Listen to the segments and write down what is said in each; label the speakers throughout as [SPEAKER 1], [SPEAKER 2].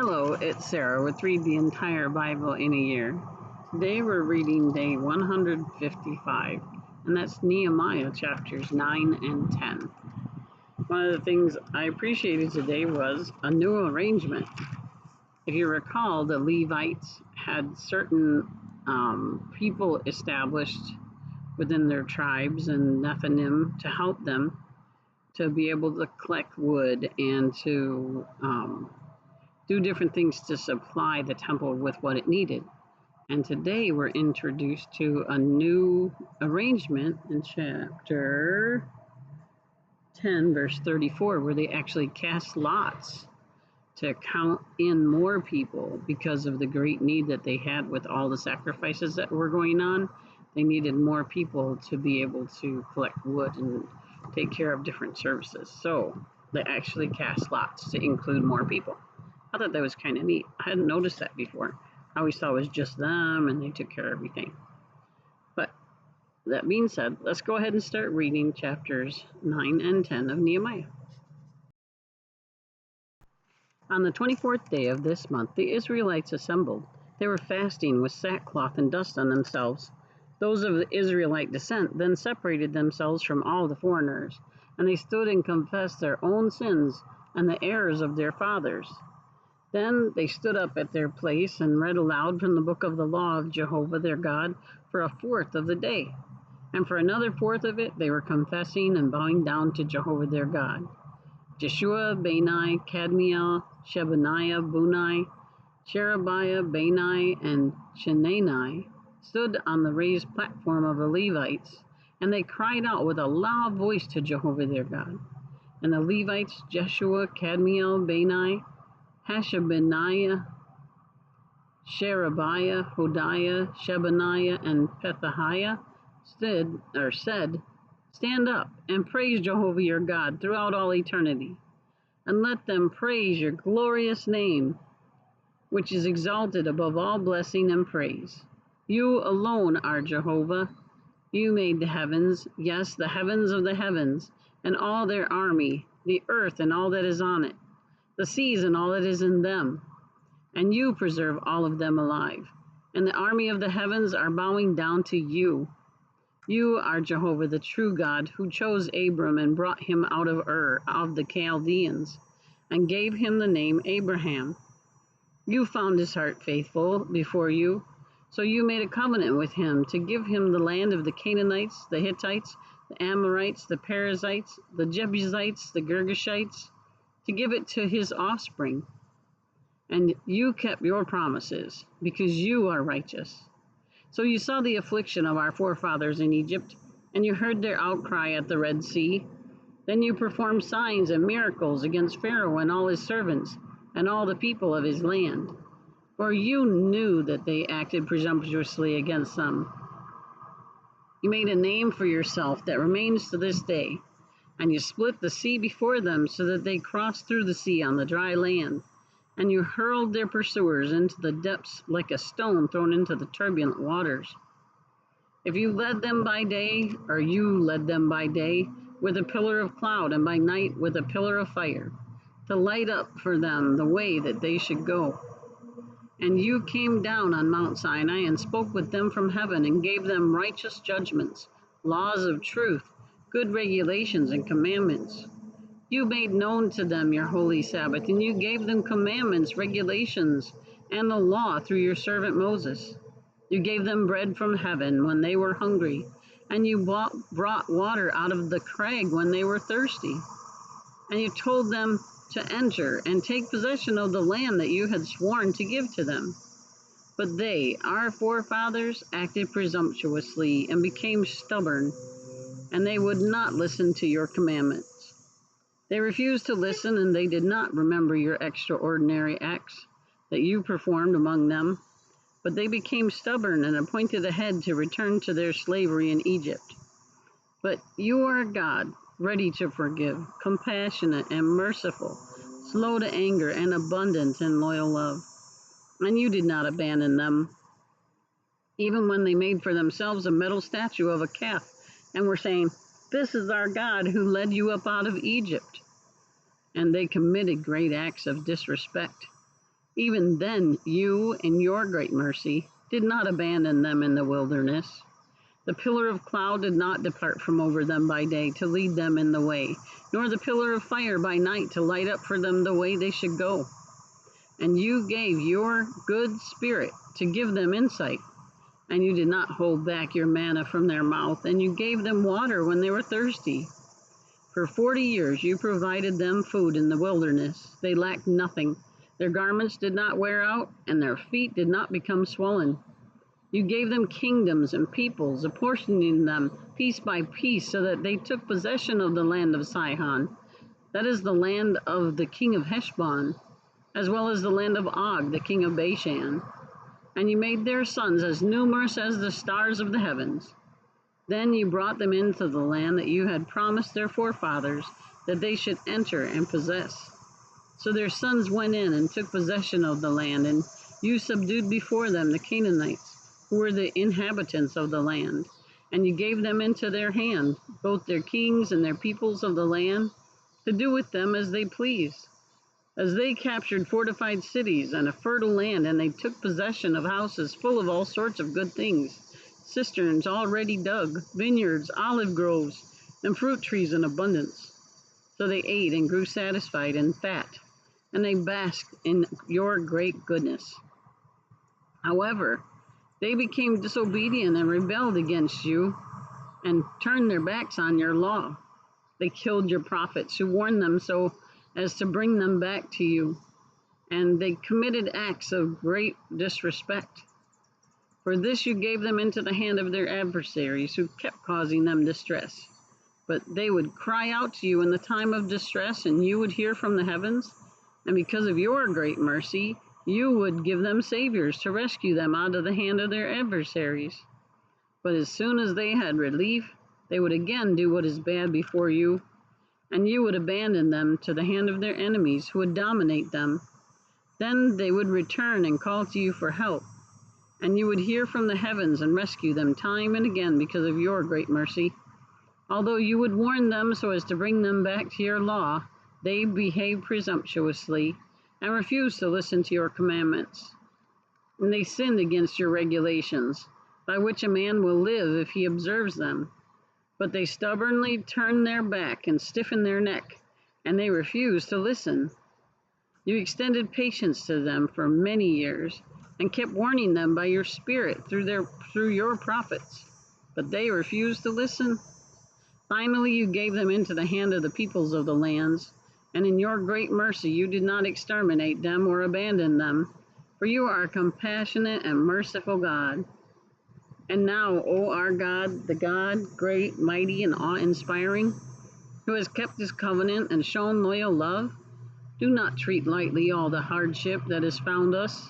[SPEAKER 1] Hello, it's Sarah with Read the Entire Bible in a Year. Today we're reading day 155, and that's Nehemiah chapters 9 and 10. One of the things I appreciated today was a new arrangement. If you recall, the Levites had certain people established within their tribes and Nephilim to help them to be able to collect wood and to do different things to supply the temple with what it needed. And today we're introduced to a new arrangement in chapter 10, verse 34, where they actually cast lots to count in more people because of the great need that they had with all the sacrifices that were going on. They needed more people to be able to collect wood and take care of different services. So they actually cast lots to include more people. I thought that was kind of neat. I hadn't noticed that before. I always thought it was just them and they took care of everything. But that being said, let's go ahead and start reading chapters 9 and 10 of Nehemiah. On the 24th day of this month, the Israelites assembled. They were fasting with sackcloth and dust on themselves. Those of the Israelite descent then separated themselves from all the foreigners, and they stood and confessed their own sins and the errors of their fathers. Then they stood up at their place and read aloud from the book of the law of Jehovah their God for a fourth of the day. And for another fourth of it, they were confessing and bowing down to Jehovah their God. Jeshua, Bani, Kadmiel, Shebaniah, Bunai, Sherebiah, Bani, and Chenani stood on the raised platform of the Levites, and they cried out with a loud voice to Jehovah their God. And the Levites, Jeshua, Kadmiel, Bani, Hashabaniah, Sherebiah, Hodiah, Shebaniah, and Pethahiah said, "Stand up and praise Jehovah your God throughout all eternity, and let them praise your glorious name, which is exalted above all blessing and praise. You alone are Jehovah. You made the heavens, yes, the heavens of the heavens, and all their army, the earth and all that is on it, the seas and all that is in them, and you preserve all of them alive. And the army of the heavens are bowing down to you. You are Jehovah, the true God, who chose Abram and brought him out of Ur of the Chaldeans, and gave him the name Abraham. You found his heart faithful before you, so you made a covenant with him to give him the land of the Canaanites, the Hittites, the Amorites, the Perizzites, the Jebusites, the Girgashites, to give it to his offspring. And you kept your promises, because you are righteous. So you saw the affliction of our forefathers in Egypt, and you heard their outcry at the Red Sea. Then you performed signs and miracles against Pharaoh and all his servants, and all the people of his land. For you knew that they acted presumptuously against them. You made a name for yourself that remains to this day, and you split the sea before them so that they crossed through the sea on the dry land. And you hurled their pursuers into the depths like a stone thrown into the turbulent waters. If you led them by day, or you led them by day with a pillar of cloud, and by night with a pillar of fire, to light up for them the way that they should go. And you came down on Mount Sinai and spoke with them from heaven and gave them righteous judgments, laws of truth, good regulations and commandments. You made known to them your holy Sabbath, and you gave them commandments, regulations, and the law through your servant Moses. You gave them bread from heaven when they were hungry, and you brought water out of the crag when they were thirsty. And you told them to enter and take possession of the land that you had sworn to give to them. But they, our forefathers, acted presumptuously and became stubborn, and they would not listen to your commandments. They refused to listen, and they did not remember your extraordinary acts that you performed among them. But they became stubborn and appointed a head to return to their slavery in Egypt. But you are God, ready to forgive, compassionate and merciful, slow to anger and abundant in loyal love. And you did not abandon them, even when they made for themselves a metal statue of a calf, and were saying, "This is our God who led you up out of Egypt." And they committed great acts of disrespect. Even then, you, in your great mercy, did not abandon them in the wilderness. The pillar of cloud did not depart from over them by day to lead them in the way, nor the pillar of fire by night to light up for them the way they should go. And you gave your good spirit to give them insight, and you did not hold back your manna from their mouth, and you gave them water when they were thirsty. For 40 years you provided them food in the wilderness. They lacked nothing. Their garments did not wear out, and their feet did not become swollen. You gave them kingdoms and peoples, apportioning them piece by piece, so that they took possession of the land of Sihon, that is the land of the king of Heshbon, as well as the land of Og, the king of Bashan. And you made their sons as numerous as the stars of the heavens. Then you brought them into the land that you had promised their forefathers, that they should enter and possess. So their sons went in and took possession of the land, and you subdued before them the Canaanites, who were the inhabitants of the land. And you gave them into their hand, both their kings and their peoples of the land, to do with them as they pleased. As they captured fortified cities and a fertile land, and they took possession of houses full of all sorts of good things, cisterns already dug, vineyards, olive groves, and fruit trees in abundance. So they ate and grew satisfied and fat, and they basked in your great goodness. However, they became disobedient and rebelled against you, and turned their backs on your law. They killed your prophets who warned them so as to bring them back to you, and they committed acts of great disrespect. For this you gave them into the hand of their adversaries, who kept causing them distress. But they would cry out to you in the time of distress, and you would hear from the heavens, and because of your great mercy, you would give them saviors to rescue them out of the hand of their adversaries. But as soon as they had relief, they would again do what is bad before you, and you would abandon them to the hand of their enemies, who would dominate them. Then they would return and call to you for help, and you would hear from the heavens and rescue them time and again because of your great mercy. Although you would warn them so as to bring them back to your law, they behaved presumptuously and refused to listen to your commandments. And they sinned against your regulations, by which a man will live if he observes them. But they stubbornly turned their back and stiffened their neck, and they refused to listen. You extended patience to them for many years, and kept warning them by your Spirit through your prophets. But they refused to listen. Finally, you gave them into the hand of the peoples of the lands, and in your great mercy you did not exterminate them or abandon them, for you are a compassionate and merciful God. And now, O our God, the God, great, mighty, and awe-inspiring, who has kept his covenant and shown loyal love, do not treat lightly all the hardship that has found us,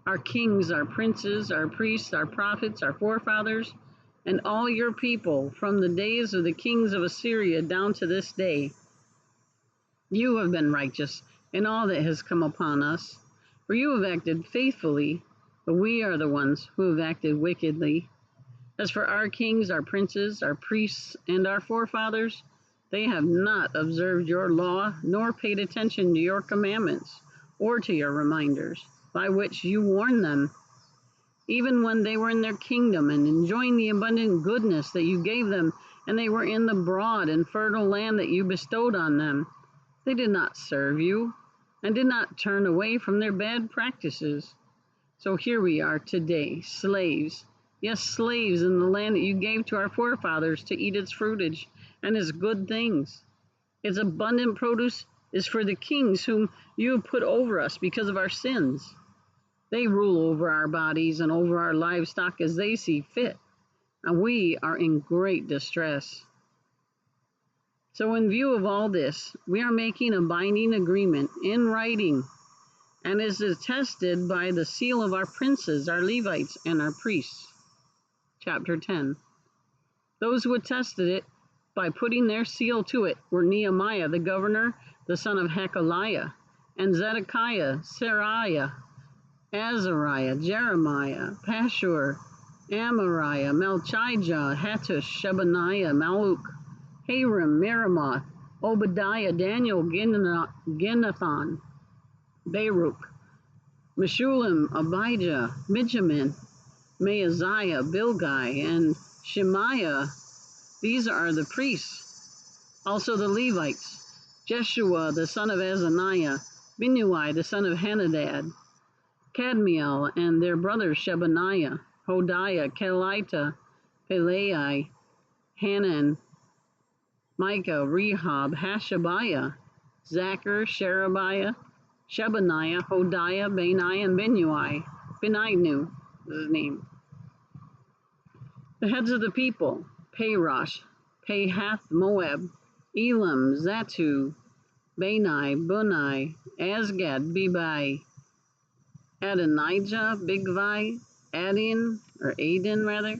[SPEAKER 1] our kings, our princes, our priests, our prophets, our forefathers, and all your people, from the days of the kings of Assyria down to this day. You have been righteous in all that has come upon us, for you have acted faithfully, but we are the ones who have acted wickedly. As for our kings, our princes, our priests, and our forefathers, they have not observed your law, nor paid attention to your commandments, or to your reminders, by which you warned them. Even when they were in their kingdom and enjoying the abundant goodness that you gave them, and they were in the broad and fertile land that you bestowed on them, they did not serve you, and did not turn away from their bad practices. So here we are today, slaves, yes, slaves in the land that you gave to our forefathers to eat its fruitage and its good things. Its abundant produce is for the kings whom you have put over us because of our sins. They rule over our bodies and over our livestock as they see fit, and we are in great distress. So in view of all this, we are making a binding agreement in writing, and is attested by the seal of our princes, our Levites, and our priests. Chapter 10. Those who attested it by putting their seal to it were Nehemiah the governor, the son of Hakaliah, and Zedekiah, Seraiah, Azariah, Jeremiah, Pashur, Amariah, Melchijah, Hattush, Shebaniah, Maluk, Harim, Meremoth, Obadiah, Daniel, Ginnathan, Baruch, Meshulam, Abijah, Benjamin, Maaziah, Bilgai, and Shemaiah. These are the priests. Also the Levites, Jeshua the son of Azaniah, Binnui the son of Henadad, Kadmiel and their brothers Shebaniah, Hodiah, Kelita, Pelai, Hanan, Micah, Rehab, Hashabiah, Zachar, Sherebiah, Shebaniah, Hodiah, Bani, and Binnui. Beninu is his name. The heads of the people, Parosh, Pahath Moab, Elam, Zatu, Bani, Bunai, Asgad, Bebai, Adonijah, Bigvai, Adin, or Adin rather,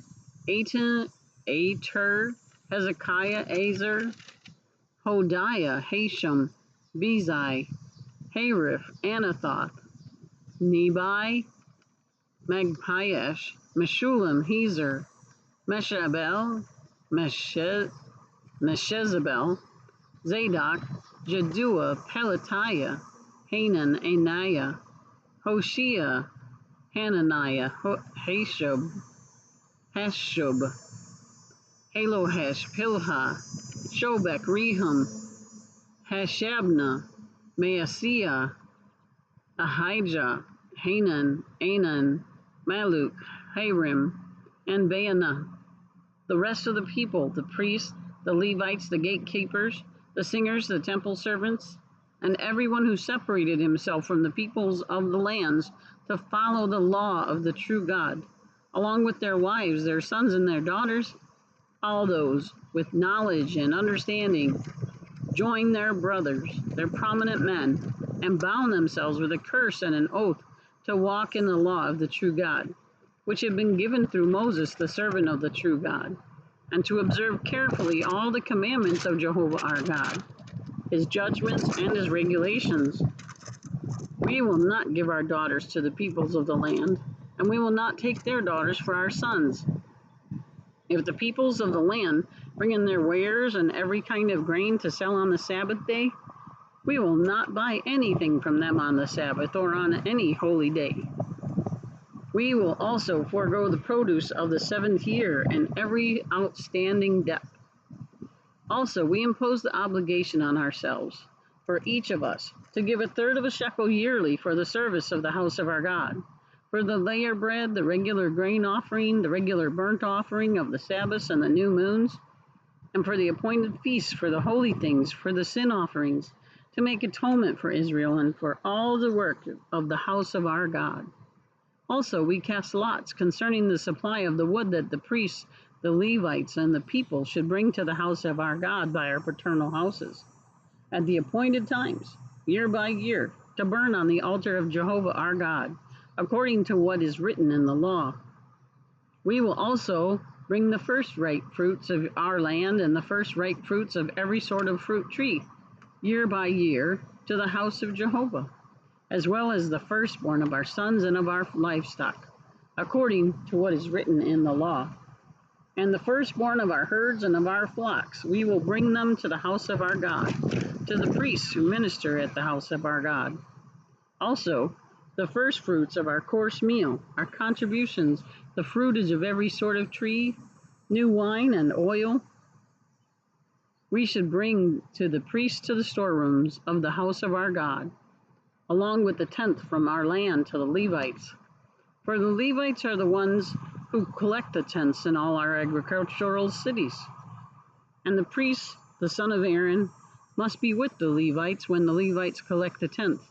[SPEAKER 1] Aten, Ater, Hezekiah, Azer, Hodiah, Hashem, Bezai, Harif, Anathoth, Nebai, Magpiash, Meshulam, Hezer, Meshabel, Meshezabel, Zadok, Jedua, Pelatiah, Hanan, Anaiah, Hoshea, Hananiah, Hashub, Halohesh, Pilha, Shobek, Rehum, Hashabna, Maaseiah, Ahijah, Hanan, Anan, Maluk, Harim, and Baanah. The rest of the people, the priests, the Levites, the gatekeepers, the singers, the temple servants, and everyone who separated himself from the peoples of the lands to follow the law of the true God, along with their wives, their sons, and their daughters, all those with knowledge and understanding joined their brothers, their prominent men, and bound themselves with a curse and an oath to walk in the law of the true God, which had been given through Moses, the servant of the true God, and to observe carefully all the commandments of Jehovah our God, his judgments and his regulations. We will not give our daughters to the peoples of the land, and we will not take their daughters for our sons. If the peoples of the land bring in their wares and every kind of grain to sell on the Sabbath day, we will not buy anything from them on the Sabbath or on any holy day. We will also forego the produce of the seventh year and every outstanding debt. Also, we impose the obligation on ourselves, for each of us, to give 1/3 of a shekel yearly for the service of the house of our God, for the layer bread, the regular grain offering, the regular burnt offering of the Sabbaths and the new moons, and for the appointed feasts, for the holy things, for the sin offerings, to make atonement for Israel and for all the work of the house of our God. Also, we cast lots concerning the supply of the wood that the priests, the Levites, and the people should bring to the house of our God by our paternal houses, at the appointed times, year by year, to burn on the altar of Jehovah our God, according to what is written in the law. We will also bring the first ripe fruits of our land and the first ripe fruits of every sort of fruit tree, year by year, to the house of Jehovah, as well as the firstborn of our sons and of our livestock, according to what is written in the law. And the firstborn of our herds and of our flocks, we will bring them to the house of our God, to the priests who minister at the house of our God. Also, the first fruits of our course meal, our contributions, the fruitage of every sort of tree, new wine and oil, we should bring to the priests to the storerooms of the house of our God, along with the 10th from our land to the Levites. For the Levites are the ones who collect the tenths in all our agricultural cities. And the priest, the son of Aaron, must be with the Levites when the Levites collect the 10th.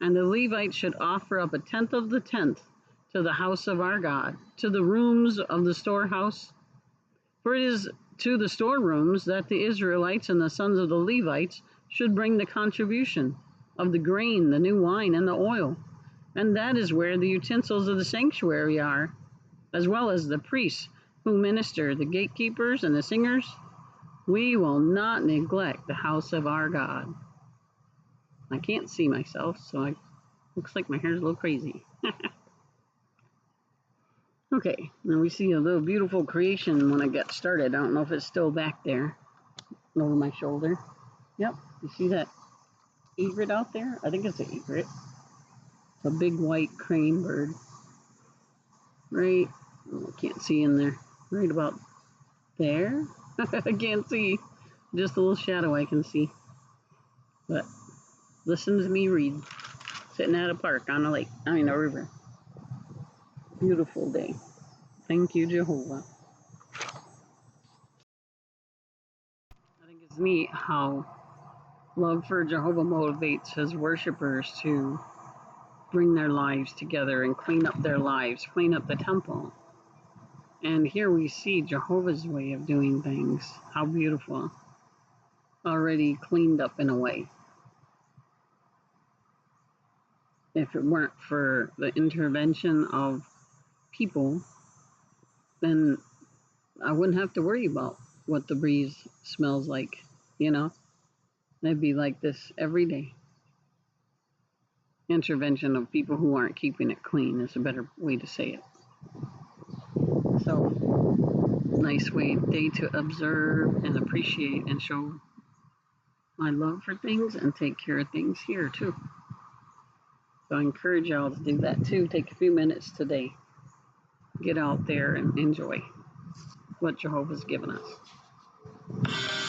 [SPEAKER 1] And the Levites should offer up 1/10 of the 10th to the house of our God, to the rooms of the storehouse. For it is to the storerooms that the Israelites and the sons of the Levites should bring the contribution of the grain, the new wine, and the oil. And that is where the utensils of the sanctuary are, as well as the priests who minister, the gatekeepers and the singers. We will not neglect the house of our God. I can't see myself, so looks like my hair's a little crazy. Okay, now we see a little beautiful creation when I got started. I don't know if it's still back there over my shoulder. Yep, you see that egret out there? I think it's an egret. a big white crane bird. Right, oh, I can't see in there. Right about there. I can't see. Just a little shadow I can see. But listen to me read. Sitting at a park on a lake. I mean a river. Beautiful day. Thank you, Jehovah. I think it's neat how love for Jehovah motivates his worshipers to bring their lives together and clean up their lives, clean up the temple. And here we see Jehovah's way of doing things. How beautiful. Already cleaned up in a way. If it weren't for the intervention of people, then I wouldn't have to worry about what the breeze smells like, you know? It'd be like this every day. Intervention of people who aren't keeping it clean is a better way to say it. So, nice day to observe and appreciate and show my love for things and take care of things here too. So I encourage y'all to do that too. Take a few minutes today. Get out there and enjoy what Jehovah's given us.